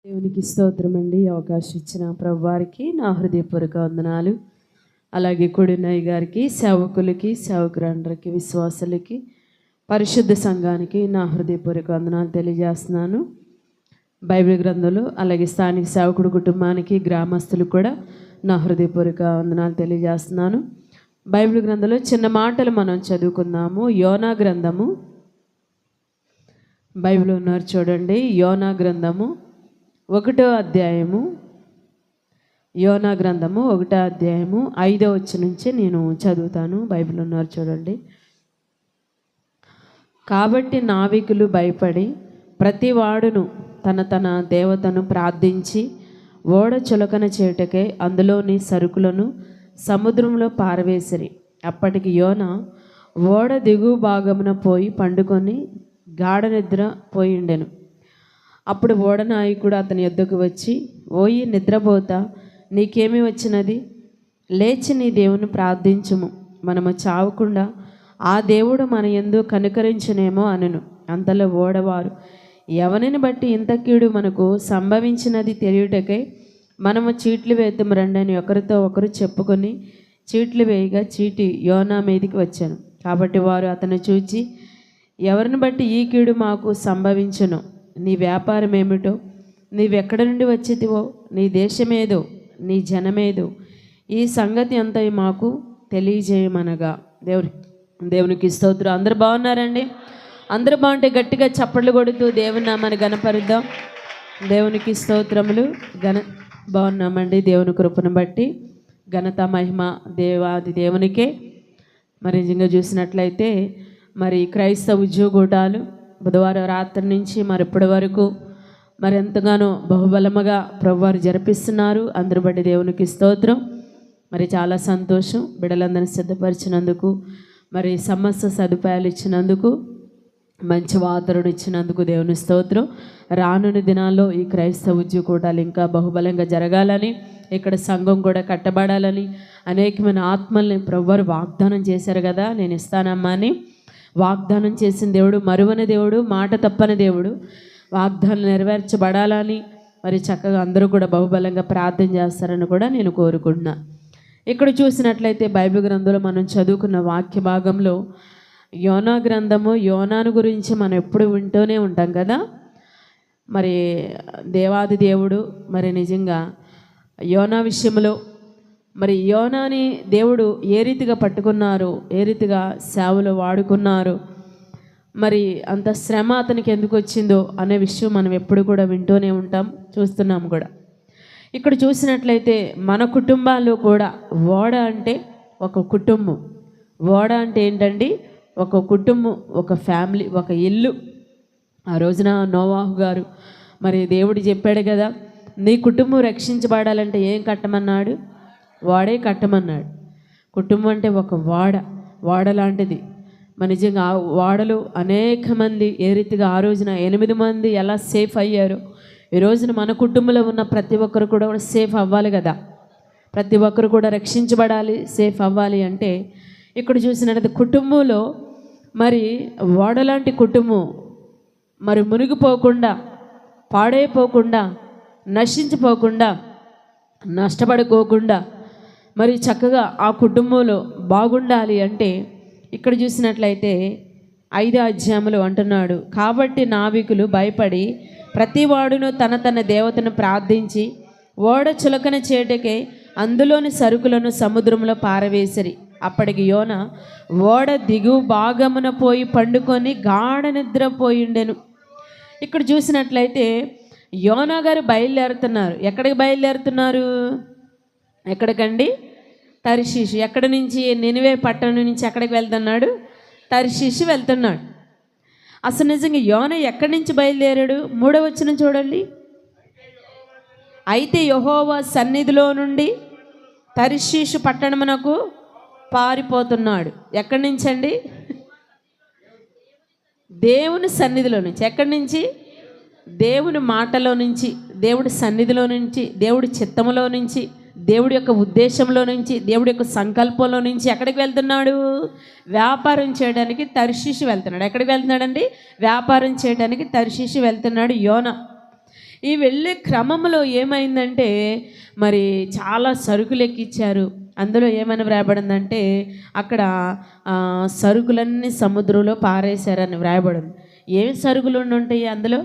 దేవునికి స్తోత్రం అండి. అవకాశం ఇచ్చిన ప్రభు వారికి నా హృదయపూర్వక వందనాలు. అలాగే కొడినయ్య గారికి, సేవకులకి, సేవకులందరికీ, విశ్వాసులకి, పరిశుద్ధ సంఘానికి నా హృదయపూర్వక వందనాలు తెలియజేస్తున్నాను. బైబిల్ గ్రంథాలు అలాగే స్థానిక సేవకుడు కుటుంబానికి, గ్రామస్తులు కూడా నా హృదయపూర్వక వందనాలు తెలియజేస్తున్నాను. బైబిల్ గ్రంథంలో చిన్న మాటలు మనం చదువుకుందాము. యోనా గ్రంథము, బైబిల్ ఉన్నారు చూడండి. యోనా గ్రంథము 1వ అధ్యాయము, యోనా గ్రంథము 1వ అధ్యాయము 5వ వచనం నుంచి నేను చదువుతాను. బైబిల్ ఉన్నారు చూడండి. కాబట్టి నావికులు భయపడి ప్రతివాడును తన తన దేవతను ప్రార్థించి ఓడ చులకన చేయుటకై అందులోని సరుకులను సముద్రంలో పారవేసిరి. అప్పటికి యోనా ఓడ దిగువ భాగమున పోయి పండుకొని గాఢ నిద్ర పోయిండెను. అప్పుడు ఓడ నాయకుడు అతని యొద్దకు వచ్చి, ఓయి నిద్రపోతా, నీకేమి వచ్చినది? లేచి నీ దేవుని ప్రార్థించుము, మనము చావకుండా ఆ దేవుడు మన యందు కనుకరించునేమో అనెను. అంతలో ఓడవారు, ఎవరిని బట్టి ఇంత కీడు మనకు సంభవించినది తెలియుటకై మనము చీట్లు వేద్దాము రండి అని ఒకరితో ఒకరు చెప్పుకొని చీట్లు వేయగా చీటి యోనా మీదికి వచ్చాను. కాబట్టి వారు అతను చూచి, ఎవరిని బట్టి ఈ కీడు మాకు సంభవించును? నీ వ్యాపారం ఏమిటో, నీవెక్కడి నుండి వచ్చితివో, నీ దేశమేదో, నీ జనమేదో, ఈ సంగతి అంతా మాకు తెలియజేయమనగా. దేవునికి స్తోత్రం. అందరు బాగున్నారండి? అందరూ బాగుంటే గట్టిగా చప్పట్లు కొడుతూ దేవుని నామాన్ని గణపరుద్దాం. దేవునికి స్తోత్రములు. బాగున్నామండి. దేవుని కృపను బట్టి ఘనత మహిమ దేవాది దేవునికే. మరి నిజంగా చూసినట్లయితే మరి క్రైస్తవ ఉద్యోగూటాలు బుధవారం రాత్రి నుంచి మరి ఇప్పటి వరకు మరి ఎంతగానో బహుబలముగా ప్రభువారు జరిపిస్తున్నారు. అందరి బట్టి దేవునికి స్తోత్రం. మరి చాలా సంతోషం. బిడ్డలందరినీ సిద్ధపరిచినందుకు, మరి సమస్త సదుపాయాలు ఇచ్చినందుకు, మంచి వాతావరణం ఇచ్చినందుకు దేవుని స్తోత్రం. రానున్న దినాల్లో ఈ క్రైస్తవ ఉద్యోగూటాలు ఇంకా బహుబలంగా జరగాలని, ఇక్కడ సంఘం కూడా కట్టబడాలని, అనేకమైన ఆత్మల్ని ప్రభువారు వాగ్దానం చేశారు కదా, నేను ఇస్తానమ్మా అని. వాగ్దానం చేసిన దేవుడు మరువని దేవుడు, మాట తప్పని దేవుడు. వాగ్దానం నెరవేర్చబడాలని మరి చక్కగా అందరూ కూడా బహుబలంగా ప్రార్థన చేస్తారని కూడా నేను కోరుకుంటున్నా. ఇక్కడ చూసినట్లయితే బైబిల్ గ్రంథంలో మనం చదువుకున్న వాక్య భాగంలో యోనా గ్రంథము, యోనాను గురించి మనం ఎప్పుడు వింటూనే ఉంటాం కదా. మరి దేవాది దేవుడు మరి నిజంగా యోనా విషయంలో మరి యోనాని దేవుడు ఏ రీతిగా పట్టుకున్నారు, ఏ రీతిగా సేవలో వాడుకున్నారు, మరి అంత శ్రమ అతనికి ఎందుకు వచ్చిందో అనే విషయం మనం ఎప్పుడు కూడా వింటూనే ఉంటాం, చూస్తున్నాం కూడా. ఇక్కడ చూసినట్లయితే మన కుటుంబాల్లో కూడా ఓడ అంటే ఒక కుటుంబం. ఓడ అంటే ఏంటండి? ఒక కుటుంబం, ఒక ఫ్యామిలీ, ఒక ఇల్లు. ఆ రోజున నోవాహు గారు మరి దేవుడు చెప్పాడు కదా, నీ కుటుంబం రక్షించబడాలంటే ఏం కట్టమన్నాడు? వాడే కట్టమన్నాడు. కుటుంబం అంటే ఒక వాడ లాంటిది. మన నిజంగా ఆ వాడలో అనేక మంది ఏ రీతిగా ఆ రోజున 8 మంది ఎలా సేఫ్ అయ్యారో, ఈ రోజున మన కుటుంబంలో ఉన్న ప్రతి ఒక్కరు కూడా సేఫ్ అవ్వాలి కదా. ప్రతి ఒక్కరు కూడా రక్షించబడాలి, సేఫ్ అవ్వాలి. అంటే ఇక్కడ చూసినట్టు కుటుంబంలో మరి వాడలాంటి కుటుంబం మరి మునిగిపోకుండా, పాడైపోకుండా, నశించిపోకుండా, నష్టపడుకోకుండా మరి చక్కగా ఆ కుటుంబంలో బాగుండాలి అంటే ఇక్కడ చూసినట్లయితే 5వ అధ్యాయంలో అంటున్నాడు, కాబట్టి నావికులు భయపడి ప్రతివాడును తన తన దేవతను ప్రార్థించి ఓడ చులకన చేటకే అందులోని సరుకులను సముద్రంలో పారవేసిరి. అప్పటికి యోనా ఓడ దిగువ భాగమున పోయి పండుకొని గాఢ నిద్రపోయిండెను. ఇక్కడ చూసినట్లయితే యోనా గారు బయలుదేరుతున్నారు. ఎక్కడికి బయలుదేరుతున్నారు? ఎక్కడికండి? తర్షీషు. ఎక్కడి నుంచి? నినివే పట్టణం నుంచి ఎక్కడికి వెళ్తున్నాడు? తర్షీషు వెళ్తున్నాడు. అసలు నిజంగా యోనా ఎక్కడి నుంచి బయలుదేరాడు? 3వ వచనం చూడండి. అయితే యెహోవా సన్నిధిలో నుండి తర్షీషు పట్టణమునకు పారిపోతున్నాడు. ఎక్కడి నుంచి అండి? దేవుని సన్నిధిలో నుంచి. ఎక్కడి నుంచి? దేవుని మాటలో నుంచి, దేవుడి సన్నిధిలో నుంచి, దేవుడి చిత్తములో నుంచి, దేవుడి యొక్క ఉద్దేశంలో నుంచి, దేవుడి యొక్క సంకల్పంలో నుంచి ఎక్కడికి వెళ్తున్నాడు? వ్యాపారం చేయడానికి తర్షీషు వెళ్తున్నాడు. ఎక్కడికి వెళ్తున్నాడండి? వ్యాపారం చేయడానికి తర్షీషు వెళ్తున్నాడు యోనా. ఈ వెళ్ళే క్రమంలో ఏమైందంటే మరి చాలా సరుకులు ఎక్కిచ్చారు. అందులో ఏమని వ్రాయబడిందంటే అక్కడ సరుకులన్నీ సముద్రంలో పారేశారని వ్రాయబడింది. ఏం సరుకులు ఉండుంటాయి అందులో?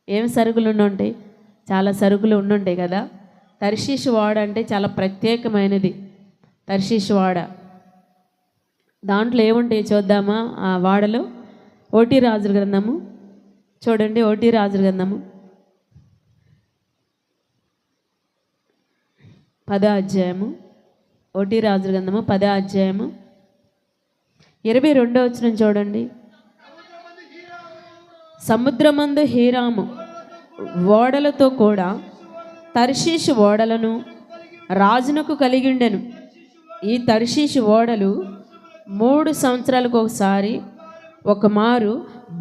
ఏం సరుకులు ఉండుంటాయి? చాలా సరుకులు ఉండుంటాయి కదా. తర్షీషు వాడ అంటే చాలా ప్రత్యేకమైనది. తర్షీషు వాడ దాంట్లో ఏముంటాయి చూద్దామా? ఆ వాడలో ఓటీ రాజుల గ్రంథము చూడండి. ఓటీ రాజుల గ్రంథము 10వ అధ్యాయము. ఓటీ రాజుల గ్రంథము 10వ అధ్యాయము 22వ వచనం చూడండి. సముద్రమందు హీరాము ఓడలతో కూడా తర్షీషు ఓడలను రాజునకు కలిగిండెను. ఈ తర్షీషు ఓడలు 3 సంవత్సరాలకు ఒకసారి ఒక మారు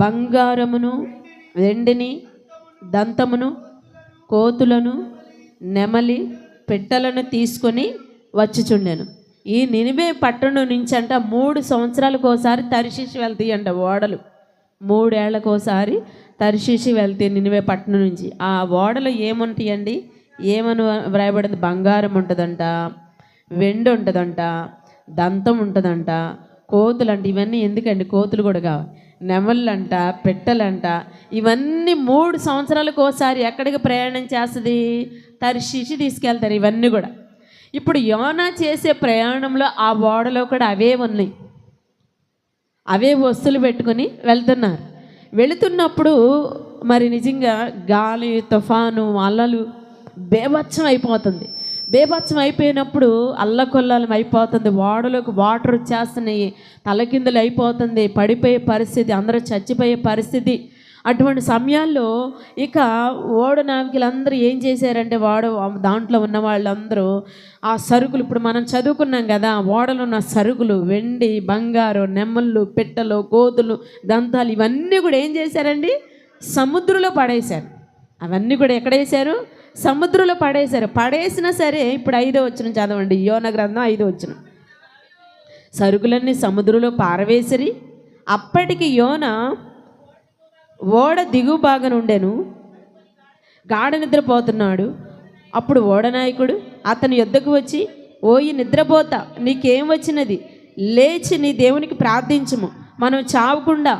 బంగారమును వెండిని దంతమును కోతులను నెమలి పెట్టెలను తీసుకొని వచ్చుచుండెను. ఈ నినివే పట్టణం నుంచి అంట 3 సంవత్సరాలకు ఒకసారి తర్షీషు వెళ్తాయి అంట ఓడలు. 3 ఏళ్లకోసారి తర్షీషు వెళ్తాయి నినివే పట్టణం నుంచి. ఆ ఓడలు ఏముంటాయండి? ఏమని వ్రాయబడింది? బంగారం ఉంటుందంట, వెండి ఉంటుందంట, దంతం ఉంటుందంట, కోతులు అంట. ఇవన్నీ ఎందుకండి? కోతులు కూడా కావాలి. నెమళ్ళంట, పెట్టెలంట. ఇవన్నీ 3 సంవత్సరాలకు ఒకసారి ఎక్కడికి ప్రయాణం చేస్తుంది? తర్షీషు తీసుకెళ్తారు ఇవన్నీ కూడా. ఇప్పుడు యోనా చేసే ప్రయాణంలో ఆ ఓడలో కూడా అవే ఉన్నాయి. అవే వస్తువులు పెట్టుకుని వెళ్తున్నారు. వెళుతున్నప్పుడు మరి నిజంగా గాలి, తుఫాను, అలలు బేభత్సం అయిపోతుంది. బేభత్సం అయిపోయినప్పుడు అల్లకొల్లాలం అయిపోతుంది. ఓడలోకి వాటర్ వచ్చేస్తున్నాయి, తలకిందులు అయిపోతుంది, పడిపోయే పరిస్థితి, అందరూ చచ్చిపోయే పరిస్థితి. అటువంటి సమయాల్లో ఇక ఓడ నావికులందరూ ఏం చేశారంటే దాంట్లో ఉన్న వాళ్ళందరూ ఆ సరుకులు, ఇప్పుడు మనం చదువుకున్నాం కదా, ఓడలో ఉన్న సరుకులు వెండి, బంగారు, నెమ్మళ్ళు, పెట్టెలు, కోతులు, దంతాలు ఇవన్నీ కూడా ఏం చేశారండి? సముద్రంలో పడేశారు. అవన్నీ కూడా ఎక్కడ వేశారు? సముద్రంలో పడేశారు. పడేసినా సరే ఇప్పుడు 5వ వచనం చదవండి. యోనా గ్రంథం 5వ వచనం. సరుకులన్నీ సముద్రంలో పారవేసిరి. అప్పటికి యోనా ఓడ దిగువ భాగం ఉండెను, గాఢ నిద్రపోతున్నాడు. అప్పుడు ఓడనాయకుడు అతని యొద్దకు వచ్చి, ఓయి నిద్రపోతా, నీకేం వచ్చినది? లేచి నీ దేవునికి ప్రార్థించుము, మనం చావకుండా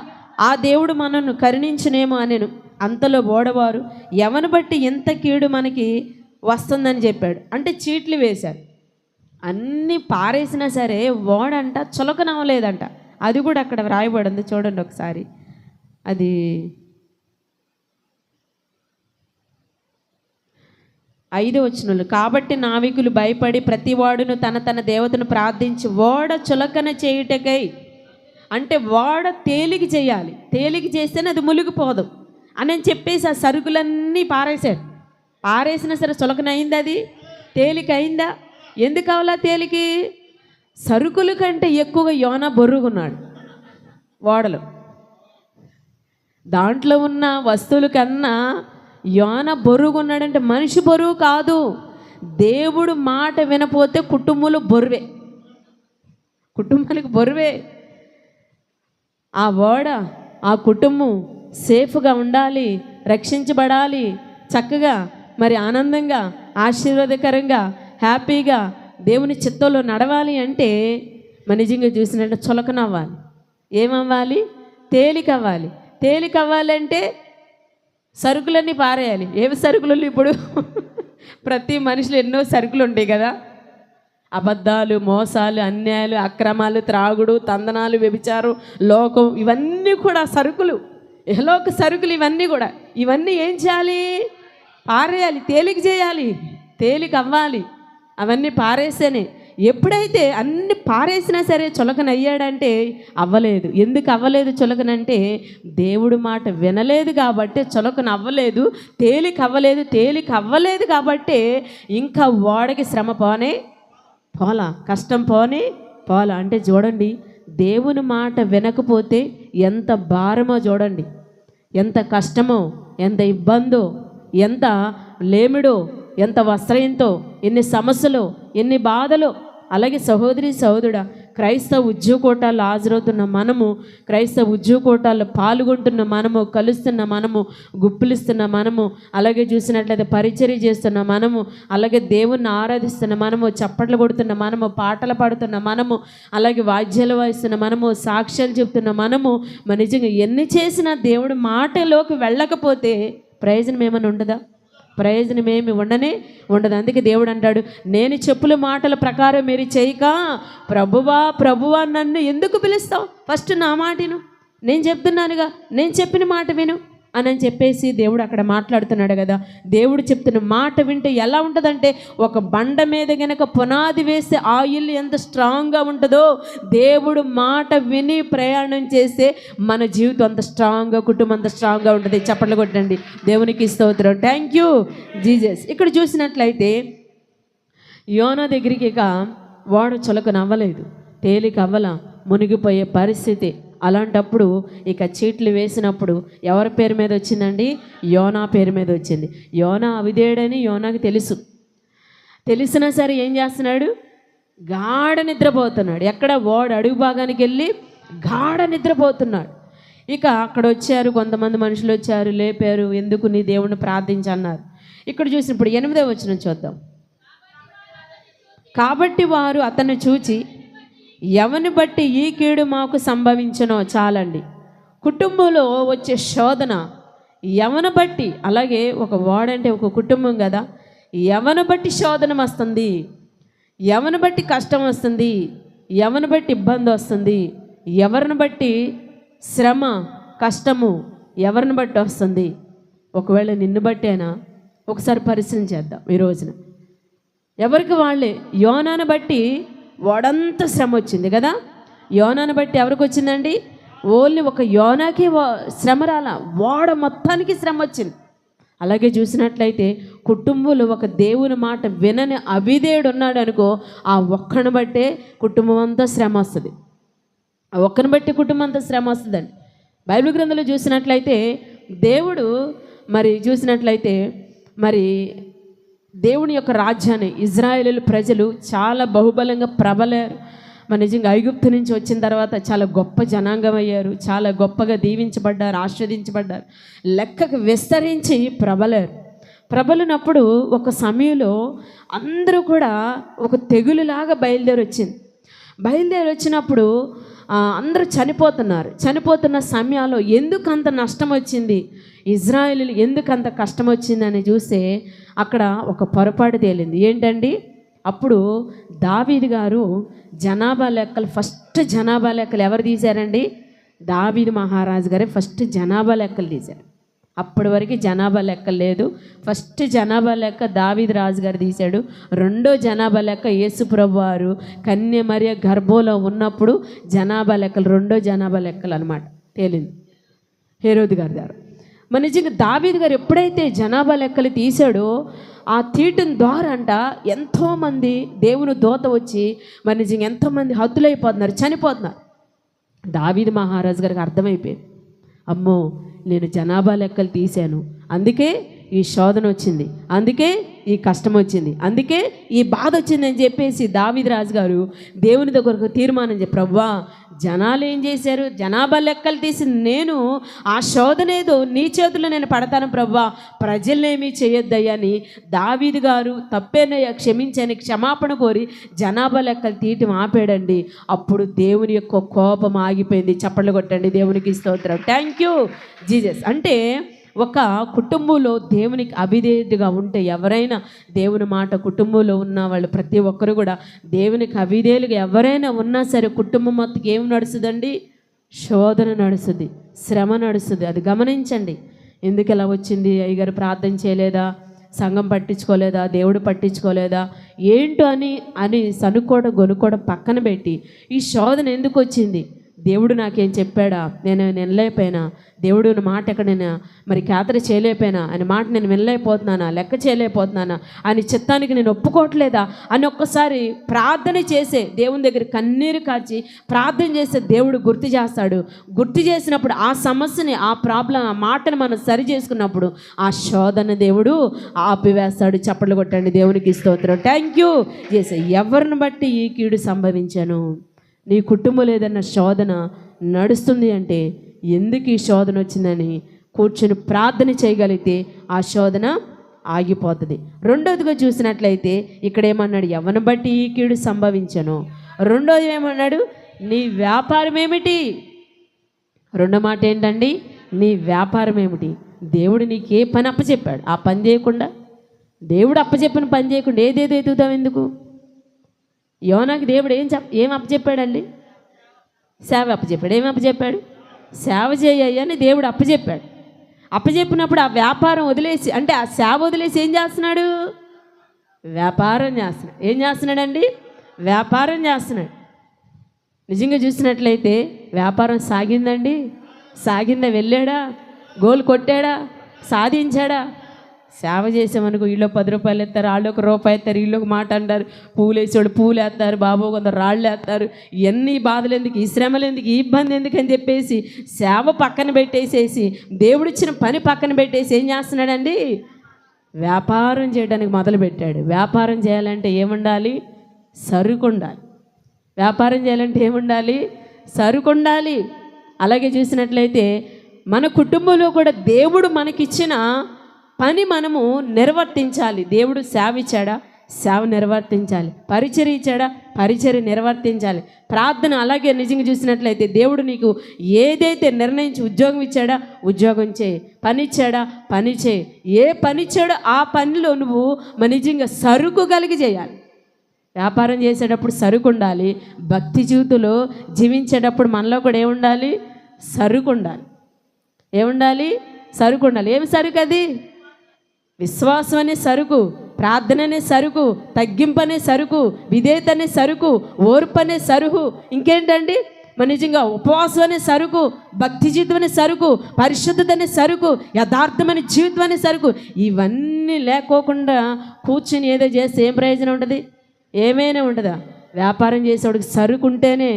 ఆ దేవుడు మనను కరుణించునేమో అనెను. అంతలో ఓడవారు, ఎవని బట్టి ఎంత కీడు మనకి వస్తుందని చెప్పాడు. అంటే చీట్లు వేశారు. అన్నీ పారేసినా సరే ఓడంట చులకనవ్వలేదంట. అది కూడా అక్కడ వ్రాయబడింది చూడండి ఒకసారి. అది 5వ వచనంలో, కాబట్టి నావికులు భయపడి ప్రతివాడును తన తన దేవతను ప్రార్థించి ఓడ చులకన చేయుటకై, అంటే ఓడ తేలిక చేయాలి, తేలిక చేస్తేనే అది మునిగిపోదు అని చెప్పేసి ఆ సరుకులన్నీ పారేశాడు. పారేసినా సరే చులకన అయింది, అది తేలిక అయిందా? ఎందుకు కావాలా తేలికి? సరుకుల కంటే ఎక్కువగా యోనా బొర్రుగున్నాడు ఓడలో. దాంట్లో ఉన్న వస్తువుల కన్నా యోనా బొరుగున్నాడంటే మనిషి బరువు కాదు. దేవుడు మాట వినపోతే కుటుంబంలో బరువే, కుటుంబానికి బరువే. ఆ ఓడ, ఆ కుటుంబం సేఫ్గా ఉండాలి, రక్షించబడాలి, చక్కగా మరి ఆనందంగా, ఆశీర్వాదకరంగా, హ్యాపీగా దేవుని చిత్తంలో నడవాలి అంటే మన నిజంగా చూసినట్టు చులకనవ్వాలి. ఏమవ్వాలి? తేలిక అవ్వాలి. తేలిక అవ్వాలంటే సరుకులన్నీ పారేయాలి. ఏమి సరుకులు? ఇప్పుడు ప్రతి మనిషిలో ఎన్నో సరుకులు ఉంటాయి కదా. అబద్ధాలు, మోసాలు, అన్యాయాలు, అక్రమాలు, త్రాగుడు, తందనాలు, వ్యభిచారం, లోకం, ఇవన్నీ కూడా సరుకులు, ఇహలోక సరుకులు. ఇవన్నీ ఏం చేయాలి? పారేయాలి, తేలిక చేయాలి, తేలిక అవ్వాలి. అవన్నీ పారేస్తేనే. ఎప్పుడైతే అన్ని పారేసినా సరే చులకన అయ్యాడంటే అవ్వలేదు. ఎందుకు అవ్వలేదు చులకనంటే దేవుడు మాట వినలేదు కాబట్టి చులకన అవ్వలేదు, తేలిక అవ్వలేదు. తేలిక అవ్వలేదు కాబట్టి ఇంకా ఓడకి శ్రమ పోలా, కష్టం పోలా. అంటే చూడండి, దేవుని మాట వినకపోతే ఎంత భారమో చూడండి, ఎంత కష్టమో, ఎంత ఇబ్బందో, ఎంత లేమిడో, ఎంత వస్త్రయంతో, ఎన్ని సమస్యలు, ఎన్ని బాధలు. అలాగే సహోదరి సహోదరుడా, క్రైస్తవ ఉద్యోగకోటాలు హాజరవుతున్న మనము, క్రైస్తవ ఉద్యోగకోటాల్లో పాల్గొంటున్న మనము, కలుస్తున్న మనము, గుప్పులిస్తున్న మనము, అలాగే చూసినట్లయితే పరిచర్య చేస్తున్న మనము, అలాగే దేవుణ్ణి ఆరాధిస్తున్న మనము, చప్పట్లు కొడుతున్న మనము, పాటలు పాడుతున్న మనము, అలాగే వాద్యాలు వాయిస్తున్న మనము, సాక్ష్యాలు చెప్తున్న మనము, నిజంగా ఎన్ని చేసినా దేవుడి మాటలోకి వెళ్ళకపోతే ప్రయోజనం ఏమైనా ఉండదా? ప్రయోజనం ఏమి ఉండదు. అందుకే దేవుడు అంటాడు, నేను చెప్పుల మాటల ప్రకారం మీరు చేయక ప్రభువా నన్ను ఎందుకు పిలుస్తావు? ఫస్ట్ నా మాటను, నేను చెప్తున్నానుగా, నేను చెప్పిన మాట విను అని చెప్పేసి దేవుడు అక్కడ మాట్లాడుతున్నాడు కదా. దేవుడు చెప్తున్న మాట వింటే ఎలా ఉంటుందంటే, ఒక బండ మీద గనక పునాది వేస్తే ఆ ఇల్లు ఎంత స్ట్రాంగ్గా ఉంటుందో, దేవుడు మాట విని ప్రయాణం చేస్తే మన జీవితం అంత స్ట్రాంగ్గా, కుటుంబం అంత స్ట్రాంగ్గా ఉంటుంది. చప్పట్లు కొట్టండి, దేవునికి స్తోత్రం. Thank you Jesus. ఇక్కడ చూసినట్లయితే యోనా దగ్గరికి ఇక వాడు చులక నవ్వలేదు, తేలిక అవ్వల, మునిగిపోయే పరిస్థితి. అలాంటప్పుడు ఇక చీట్లు వేసినప్పుడు ఎవరి పేరు మీద వచ్చిందండి? యోనా పేరు మీద వచ్చింది. యోనా అవిధేయుడని యోనాకి తెలిసినా సరే ఏం చేస్తున్నాడు? గాఢ నిద్రపోతున్నాడు. ఎక్కడ? ఓడ అడుగు భాగానికి వెళ్ళి గాఢ నిద్రపోతున్నాడు. ఇక అక్కడ వచ్చారు కొంతమంది మనుషులు, వచ్చారు, లేపారు, ఎందుకు నీ దేవుణ్ణి ప్రార్థించన్నారు. ఇక్కడ చూసినప్పుడు 8వ వచనం చూద్దాం. కాబట్టి వారు అతన్ని చూచి, ఎవరిని బట్టి ఈ కీడు మాకు సంభవించనో చాలండి. కుటుంబంలో వచ్చే శోధన ఎవరిని బట్టి, అలాగే ఒక వాడంటే ఒక కుటుంబం కదా, ఎవరిని బట్టి శోధన వస్తుంది, ఎవరిని బట్టి కష్టం వస్తుంది, ఎవరిని బట్టి ఇబ్బంది వస్తుంది, ఎవరిని బట్టి శ్రమ కష్టము ఎవరిని బట్టి వస్తుంది? ఒకవేళ నిన్ను బట్టేనా? ఒకసారి పరిశీలన చేద్దాం ఈ రోజున. ఎవరికి వాళ్ళే. యోనాను బట్టి వాడంతా శ్రమ వచ్చింది కదా. యోనాను బట్టి ఎవరికి వచ్చిందండి? ఓన్లీ ఒక యోనాకి శ్రమ రాలా, వాడ మొత్తానికి శ్రమ వచ్చింది. అలాగే చూసినట్లయితే కుటుంబంలో ఒక దేవుని మాట వినని అవిధేయుడు ఉన్నాడు అనుకో, ఆ ఒక్కని బట్టే కుటుంబం అంతా శ్రమ వస్తుంది. ఆ ఒక్కని బట్టి కుటుంబం అంతా శ్రమ వస్తుందండి. బైబిల్ గ్రంథంలో చూసినట్లయితే దేవుడు చూసినట్లయితే దేవుని యొక్క రాజ్యాన్ని ఇజ్రాయేలు ప్రజలు చాలా బహుబలంగా ప్రబలారు. నిజంగా ఐగుప్తు నుంచి వచ్చిన తర్వాత చాలా గొప్ప జనాంగం అయ్యారు, చాలా గొప్పగా దీవించబడ్డారు, ఆస్వాదించబడ్డారు, లెక్కకు విస్తరించి ప్రబలినప్పుడు ఒక సమయంలో అందరూ కూడా ఒక తెగులులాగా బయలుదేరి వచ్చినప్పుడు అందరూ చనిపోతున్న సమయాల్లో ఎందుకు అంత నష్టం వచ్చింది, ఇజ్రాయేలీలు ఎందుకు అంత కష్టం వచ్చిందని చూస్తే అక్కడ ఒక పొరపాటు తేలింది. ఏంటండి? అప్పుడు దావీదు గారు ఫస్ట్ జనాభా లెక్కలు ఎవరు తీశారండి? దావీదు మహారాజు గారే ఫస్ట్ జనాభా లెక్కలు తీశారు. అప్పటి వరకు జనాభా లెక్క లేదు. ఫస్ట్ జనాభా లెక్క దావీదు రాజు గారు తీశాడు. రెండో జనాభా లెక్క యేసు ప్రభు వారు కన్య మరియ గర్భంలో ఉన్నప్పుడు రెండో జనాభా లెక్కలు అనమాట తేలింది హేరోదు గారు. నిజంగా దావీదు గారు ఎప్పుడైతే జనాభా లెక్కలు తీశాడో ఆ తీయటం ద్వారా ఎంతోమంది దేవుని దూత వచ్చి నిజంగా ఎంతోమంది హతులైపోతున్నారు, చనిపోతున్నారు. దావీదు మహారాజు గారికి అర్థమైపోయింది, అమ్మో నేను జనాభా లెక్కలు తీశాను, అందుకే ఈ శోధన వచ్చింది, అందుకే ఈ కష్టం వచ్చింది, అందుకే ఈ బాధ వచ్చింది అని చెప్పేసి దావీదు రాజు గారు దేవుని దగ్గరకు తీర్మానం ప్రభువా జనాలు ఏం చేశారు, జనాభా లెక్కలు తీసి నేను ఆ శోధన ఏదో నీ చేతుల్లో నేను పడతాను ప్రభువా, ప్రజలనేమీ చేయొద్దయ్యని దావీదు గారు తప్పేనయ్యా క్షమించని క్షమాపణ కోరి జనాభా లెక్కలు తీయటం ఆపేడండి. అప్పుడు దేవుని యొక్క కోపం ఆగిపోయింది. చప్పట్లు కొట్టండి, దేవునికి స్తోత్రం. Thank you Jesus. అంటే ఒక కుటుంబంలో దేవునికి అవిధేయుడిగా ఉంటే, ఎవరైనా దేవుని మాట కుటుంబంలో ఉన్న వాళ్ళు ప్రతి ఒక్కరు కూడా దేవునికి అవిధేయులుగా ఎవరైనా ఉన్నా సరే కుటుంబం మొత్తం ఏం నడుస్తుందండి? శోధన నడుస్తుంది, శ్రమ నడుస్తుంది. అది గమనించండి. ఎందుకు ఎలా వచ్చింది? అయ్యగారు ప్రార్థన చేయలేదా, సంఘం పట్టించుకోలేదా, దేవుడు పట్టించుకోలేదా, ఏంటో అని సనుక్కోవడం గొనుక్కోవడం పక్కన పెట్టి ఈ శోధన ఎందుకు వచ్చింది? దేవుడు నాకేం చెప్పాడా, నేను వినలేకపోయినా, దేవుడు మాట ఎక్కడ నేను ఖాతర చేయలేకపోయినా, ఆయన మాట నేను వినలేకపోతున్నానా, లెక్క చేయలేకపోతున్నానా, ఆయన చిత్తానికి నేను ఒప్పుకోవట్లేదా అని ఒక్కసారి ప్రార్థన చేసే దేవుని దగ్గర కన్నీరు కాచి ప్రార్థన చేసే దేవుడు గుర్తు చేస్తాడు. గుర్తు చేసినప్పుడు ఆ సమస్యని, ఆ ప్రాబ్లం, ఆ మాటను మనం సరి చేసుకున్నప్పుడు ఆ శోధన దేవుడు ఆపివేస్తాడు. చప్పట్లు కొట్టండి, దేవునికి స్తోత్రం. Thank you. ఎవరిని బట్టి ఈ కీడు సంభవించాను? నీ కుటుంబంలో ఏదైనా శోధన నడుస్తుంది అంటే ఎందుకు ఈ శోధన వచ్చిందని కూర్చొని ప్రార్థన చేయగలిగితే ఆ శోధన ఆగిపోతుంది. రెండోదిగా చూసినట్లయితే ఇక్కడ ఏమన్నాడు, ఎవరిని బట్టి ఈ కీడు సంభవించను. రెండోది ఏమన్నాడు, నీ వ్యాపారం ఏమిటి. రెండో మాట ఏంటండి, నీ వ్యాపారం ఏమిటి. దేవుడు నీకు ఏ పని అప్పచెప్పాడు, ఆ పని చేయకుండా, దేవుడు అప్పచెప్పిన పని చేయకుండా ఏదేదో ఎదుగుతావు ఎందుకు? యోనాకి దేవుడు ఏం అప్పచెప్పాడండి? సేవ అప్పచెప్పాడు. ఏమి అప్పచెప్పాడు? సేవ చేయని దేవుడు అప్పచెప్పాడు. అప్పచెప్పినప్పుడు ఆ వ్యాపారం వదిలేసి, అంటే ఆ సేవ వదిలేసి ఏం చేస్తున్నాడు? వ్యాపారం చేస్తున్నాడు. ఏం చేస్తున్నాడండి? వ్యాపారం చేస్తున్నాడు. నిజంగా చూసినట్లయితే వ్యాపారం సాగిందండి? సాగిందా? వెళ్ళాడా? గోల్ కొట్టాడా? సాధించాడా? సేవ చేసామనుకో, వీళ్ళు 10 రూపాయలు ఎత్తారు, వాళ్ళు 1 రూపాయి ఎత్తారు, వీళ్ళు ఒక మాట అంటారు, పూలు వేసేవాడు పూలు వేస్తారు, బాబు కొందరు రాళ్ళు వేస్తారు. ఇవన్నీ బాధలు ఎందుకు, ఈ శ్రమలు ఎందుకు, ఈ ఇబ్బంది ఎందుకు అని చెప్పేసి సేవ పక్కన పెట్టేసేసి, దేవుడిచ్చిన పని పక్కన పెట్టేసి ఏం చేస్తున్నాడండి? వ్యాపారం చేయడానికి మొదలుపెట్టాడు. వ్యాపారం చేయాలంటే ఏముండాలి? సరుకు ఉండాలి. వ్యాపారం చేయాలంటే ఏముండాలి? సరుకు ఉండాలి. అలాగే చూసినట్లయితే మన కుటుంబంలో కూడా దేవుడు మనకిచ్చిన పని మనము నిర్వర్తించాలి. దేవుడు సేవ ఇచ్చాడా? సేవ నిర్వర్తించాలి. పరిచర్య ఇచ్చాడా? పరిచర్య నిర్వర్తించాలి. ప్రార్థన అలాగే నిజంగా చూసినట్లయితే దేవుడు నీకు ఏదైతే నిర్ణయించి ఉద్యోగం ఇచ్చాడా? ఉద్యోగం చేయి. పని ఇచ్చాడా? పని చేయి. ఏ పని ఇచ్చాడో ఆ పనిలో నువ్వు నిజంగా సరుకు కలిగి చేయాలి. వ్యాపారం చేసేటప్పుడు సరుకు ఉండాలి. భక్తి జీవితంలో జీవించేటప్పుడు మనలో కూడా ఏముండాలి? సరుకు ఉండాలి. ఏముండాలి? సరుకు ఉండాలి. ఏమి సరుకు అది? విశ్వాసం అనే సరుకు, ప్రార్థన అనే సరుకు, తగ్గింపు అనే సరుకు, విధేయత అనే సరుకు, ఓర్పు అనే సరుకు, ఇంకేంటండి నిజంగా ఉపవాసం అనే సరుకు, భక్తి జీవితం అనే సరుకు, పరిశుద్ధత అనే సరుకు, యథార్థమైన జీవితం అనే సరుకు. ఇవన్నీ లేకోకుండా కూర్చుని ఏదో చేస్తే ఏం ప్రయోజనం ఉంటుంది? ఏమైనా ఉంటుందా? వ్యాపారం చేసేవాడికి సరుకు ఉంటేనే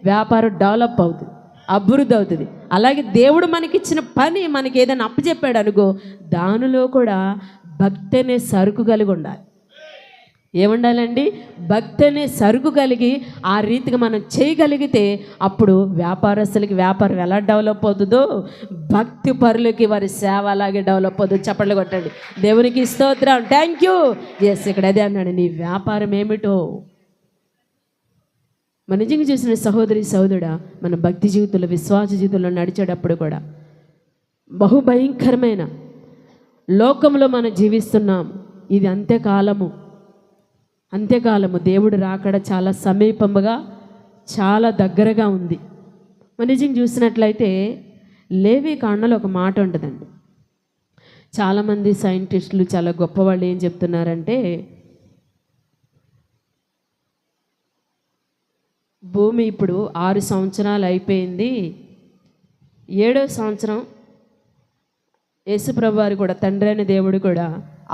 వ్యాపారం డెవలప్ అవుతుంది, అభివృద్ధి అవుతుంది. అలాగే దేవుడు మనకిచ్చిన పని మనకి ఏదైనా అప్పచెప్పాడు అనుకో, దానిలో కూడా భక్తి అనే సరుకు కలిగి ఉండాలి. ఏముండాలండి? భక్తి అనే సరుకు కలిగి ఆ రీతిగా మనం చేయగలిగితే అప్పుడు వ్యాపారస్తులకి వ్యాపారం ఎలా డెవలప్ అవుతుందో భక్తి పరులకి వారి సేవ అలాగే డెవలప్ అవుతుంది. చప్పట్లు కొట్టండి. దేవునికి స్తోత్రం. Thank you. ఎస్, ఇక్కడ అదే అన్నాడు, నీ వ్యాపారం ఏమిటో. మన నిజంగా చూసిన సహోదరి సహోదరుడా, మన భక్తి జీవితంలో విశ్వాస జీవితంలో నడిచేటప్పుడు కూడా బహుభయంకరమైన లోకంలో మనం జీవిస్తున్నాం. ఇది అంత్యకాలము. దేవుడు రాకడ చాలా సమీపముగా, చాలా దగ్గరగా ఉంది. మన నిజంగా చూసినట్లయితే లేవి కాండంలో ఒక మాట ఉంటుందండి. చాలామంది సైంటిస్టులు, చాలా గొప్పవాళ్ళు ఏం చెప్తున్నారంటే, భూమి ఇప్పుడు 6 సంవత్సరాలు అయిపోయింది, 7వ సంవత్సరం యేసుప్రభు వారు కూడా, తండ్రి అయిన దేవుడు కూడా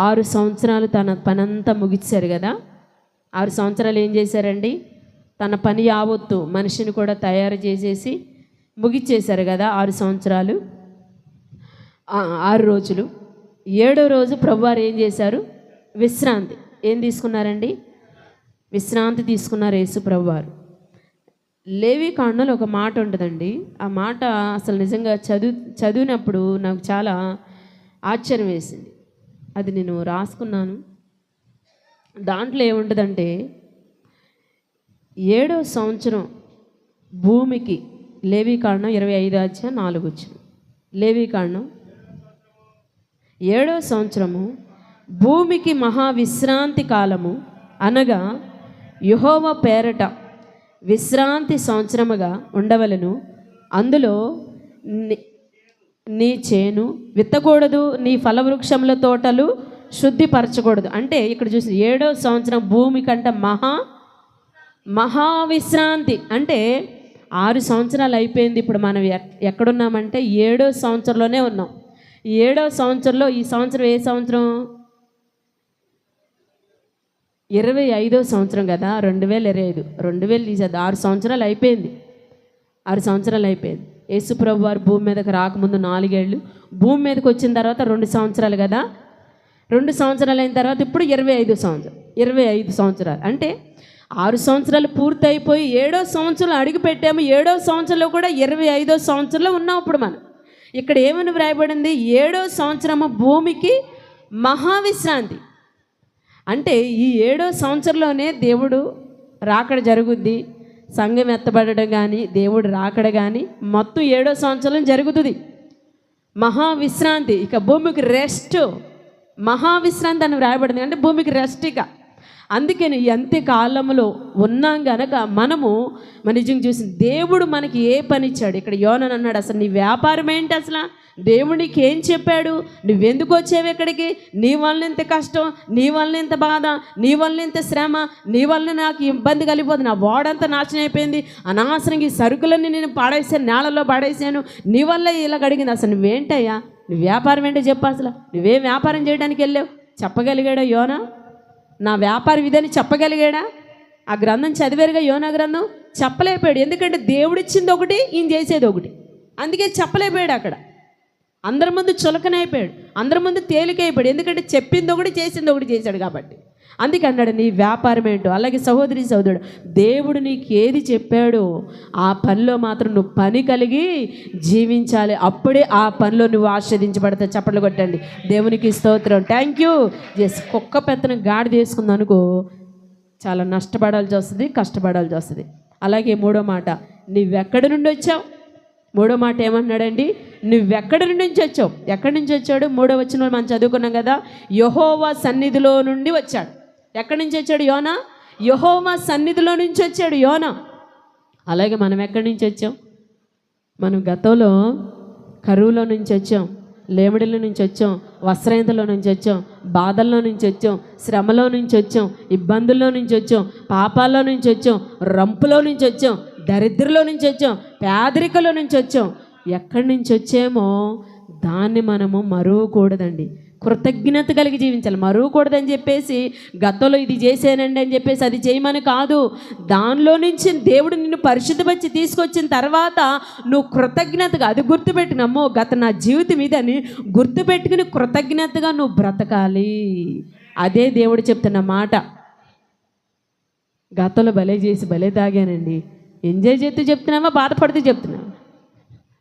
6 సంవత్సరాలు తన పనంతా ముగిచ్చారు కదా. 6 సంవత్సరాలు ఏం చేశారండి? తన పని యావత్తు మనిషిని కూడా తయారు చేసేసి ముగిచ్చేశారు కదా. 6 సంవత్సరాలు 6 రోజులు. 7వ రోజు ప్రభువారు ఏం చేశారు? విశ్రాంతి. ఏం తీసుకున్నారండి? విశ్రాంతి తీసుకున్నారు యేసు ప్రభువారు. లేవి కాండంలో ఒక మాట ఉంటుందండి. ఆ మాట అసలు నిజంగా చదివినప్పుడు నాకు చాలా ఆశ్చర్యం వేసింది. అది నేను రాసుకున్నాను. దాంట్లో ఏముంటుందంటే, 7వ సంవత్సరం భూమికి, లేవి కాండం 25:4 లేవి కాండం 7వ సంవత్సరము భూమికి మహావిశ్రాంతి కాలము, అనగా యెహోవా పేరట విశ్రాంతి సంవత్సరముగా ఉండవలను. అందులో నీ చేను విత్తకూడదు, నీ ఫలవృక్షముల తోటలు శుద్ధిపరచకూడదు. అంటే ఇక్కడ చూసి 7వ సంవత్సరం భూమి కంటే మహావిశ్రాంతి. అంటే 6 సంవత్సరాలు అయిపోయింది. ఇప్పుడు మనం ఎక్కడున్నామంటే 7వ సంవత్సరంలోనే ఉన్నాం. 7వ సంవత్సరంలో, ఈ సంవత్సరం ఏ సంవత్సరం? 25వ సంవత్సరం కదా, 2025. 2000 తీసేది 6 సంవత్సరాలు అయిపోయింది. 6 సంవత్సరాలు అయిపోయింది. యేసుప్రభు వారు భూమి మీదకి రాకముందు 4 ఏళ్ళు, భూమి మీదకి వచ్చిన తర్వాత 2 సంవత్సరాలు కదా. 2 సంవత్సరాలు అయిన తర్వాత ఇప్పుడు 25 సంవత్సరాలు. అంటే 6 సంవత్సరాలు పూర్తయిపోయి 7వ సంవత్సరంలో అడుగు పెట్టాము. 7వ సంవత్సరంలో కూడా 25వ సంవత్సరంలో ఉన్నాం ఇప్పుడు మనం. ఇక్కడ ఏమని వ్రాయబడింది? 7వ సంవత్సరము భూమికి మహావిశ్రాంతి. అంటే ఈ 7వ సంవత్సరంలోనే దేవుడు రాకడ జరుగుద్ది. సంఘం ఎత్తబడడం కానీ, దేవుడు రాకడ కానీ మొత్తం 7వ సంవత్సరం జరుగుతుంది. మహావిశ్రాంతి, ఇక భూమికి రెస్ట్. మహావిశ్రాంతి అని వ్రాయబడింది అంటే భూమికి రెస్ట్. ఇక అందుకని అంత్యకాలంలో ఉన్నాం గనక మనము మన నిజంగా చూసి దేవుడు మనకి ఏ పని ఇచ్చాడు. ఇక్కడ యోనని అన్నాడు, అసలు నీ వ్యాపారం ఏంటి? అసలు దేవుడికి ఏం చెప్పాడు? నువ్వెందుకు వచ్చావు ఇక్కడికి? నీ వల్ల ఎంత కష్టం, నీ వల్ల ఎంత బాధ, నీ వల్ల ఎంత శ్రమ, నీ వల్ల నాకు ఇబ్బంది కలిగిపోతుంది, నా వాడంతా నాశనం అయిపోయింది, అనవసరంగా ఈ సరుకులన్నీ నేను పాడేసాను, నేలలో పాడేసాను, నీ వల్ల ఇలా అడిగింది. అసలు నువ్వేంటయ్యా, నువ్వు వ్యాపారం ఏంటో చెప్పు. అసలు నువ్వేం వ్యాపారం చేయడానికి వెళ్ళావు? చెప్పగలిగాడా యోనా? నా వ్యాపారం ఇదని చెప్పగలిగాడా? ఆ గ్రంథం చదివారుగా, యోనా గ్రంథం. చెప్పలేకపోయాడు. ఎందుకంటే దేవుడిచ్చింది ఒకటి, ఈయన చేసేది ఒకటి. అందుకే చెప్పలేకపోయాడు. అక్కడ అందరి ముందు చులకనైపోయాడు, అందరి ముందు తేలికైపోయాడు. ఎందుకంటే చెప్పింది ఒకటి, చేసింది ఒకటి చేశాడు కాబట్టి. అందుకే అన్నాడు నీ వ్యాపారం ఏంటో. అలాగే సహోదరి సహోదరుడు, దేవుడు నీకు ఏది చెప్పాడో ఆ పనిలో మాత్రం నువ్వు పని కలిగి జీవించాలి. అప్పుడే ఆ పనిలో నువ్వు ఆస్వాదించబడతావు. చప్పట్లు కొట్టండి, దేవునికి స్తోత్రం. Thank you. కుక్క పెత్తనం గాడి తీసుకుంది అనుకో, చాలా నష్టపడాల్సి వస్తుంది, కష్టపడాల్సి వస్తుంది. అలాగే 3వ మాట, నువ్వెక్కడి నుండి వచ్చావు? 3వ మాట ఏమన్నాడండి? నువ్వెక్కడి నుంచి వచ్చావు? ఎక్కడి నుంచి వచ్చాడు? 3వ వచనంలో మనం చదువుకున్నాం కదా, యెహోవా సన్నిధిలో నుండి వచ్చాడు. ఎక్కడి నుంచి వచ్చాడు యోనా? యెహోవా సన్నిధిలో నుంచి వచ్చాడు యోనా. అలాగే మనం ఎక్కడి నుంచి వచ్చాం? మనం గతంలో కరువులో నుంచి వచ్చాం, లేమిడిలో నుంచి వచ్చాం, వస్త్రహీనతలో నుంచి వచ్చాం, బాధల్లో నుంచి వచ్చాం, శ్రమలో నుంచి వచ్చాం, ఇబ్బందుల్లో నుంచి వచ్చాం, పాపాల్లో నుంచి వచ్చాం, రంపులో నుంచి వచ్చాం, దరిద్రలో నుంచి వచ్చాం, పేదరికలో నుంచి వచ్చాం. ఎక్కడి నుంచి వచ్చామో దాన్ని మనము మరువకూడదండి. కృతజ్ఞత కలిగి జీవించాలి. మరువకూడదని చెప్పేసి గతంలో ఇది చేశానండి అని చెప్పేసి అది చేయమని కాదు. దానిలో నుంచి దేవుడు నిన్ను పరిశుద్ధపరిచి తీసుకొచ్చిన తర్వాత నువ్వు కృతజ్ఞతగా అది గుర్తుపెట్టుకున్నామో గత నా జీవితం ఇదని గుర్తుపెట్టుకుని కృతజ్ఞతగా నువ్వు బ్రతకాలి. అదే దేవుడు చెప్తున్న మాట. గతంలో భలే చేసి భలే తాగానండి, ఎంజాయ్ చేస్తూ చెప్తున్నావా, బాధపడుతూ చెప్తున్నావా?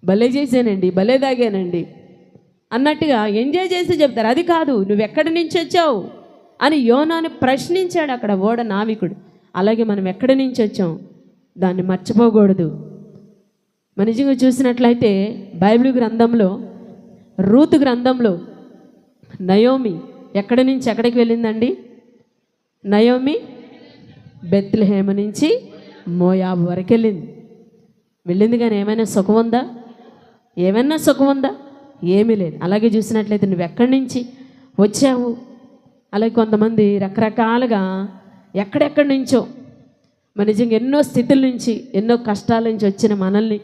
భలే చేశానండి, భలే తాగానండి అన్నట్టుగా ఎంజాయ్ చేస్తూ చెప్తారు. అది కాదు, నువ్వు ఎక్కడి నుంచి వచ్చావు అని యోనాని ప్రశ్నించాడు అక్కడ ఓడ నావికుడు. అలాగే మనం ఎక్కడి నుంచి వచ్చాం దాన్ని మర్చిపోకూడదు. మన నిజంగా చూసినట్లయితే బైబిల్ గ్రంథంలో, రూతు గ్రంథంలో నయోమి ఎక్కడి నుంచి ఎక్కడికి వెళ్ళిందండి? నయోమి బెత్లెహేము నుంచి మోయాబు వరకు వెళ్ళింది కానీ ఏమైనా సుఖం ఉందా? ఏమైనా సుఖం ఉందా? ఏమీ లేదు. అలాగే చూసినట్లయితే నువ్వు ఎక్కడి నుంచి వచ్చావు? అలాగే కొంతమంది రకరకాలుగా ఎక్కడెక్కడి నుంచో మన నిజంగా ఎన్నో స్థితుల నుంచి, ఎన్నో కష్టాల నుంచి వచ్చిన మనల్ని